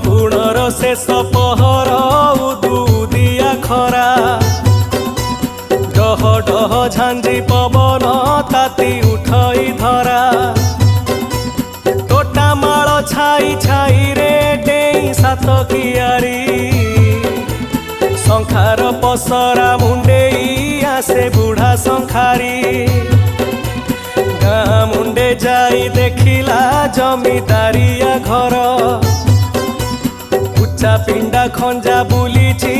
ଗୁଣର ଶେଷ ପହର ଉଦୁଦିଆ ଖରା ଡହ ଡହ ଝାଞ୍ଜି ପବନ ତାତି ଉଠଇ ଧରା ତୋଟା ମାଳ ଛାଇ ଛାଇରେ ଡେଇଁ ସାତ କିଆରୀ ଶଙ୍ଖାର ପସରା ମୁଣ୍ଡେଇ ଆସେ ବୁଢ଼ା ଶଙ୍ଖାରୀ ଗାଁ ମୁଣ୍ଡେ ଯାଇ ଦେଖିଲା ଜମିଦାରିଆ ଘର ଉଚ୍ଚା ପିଣ୍ଡା ଖଞ୍ଜା ବୁଲିଛି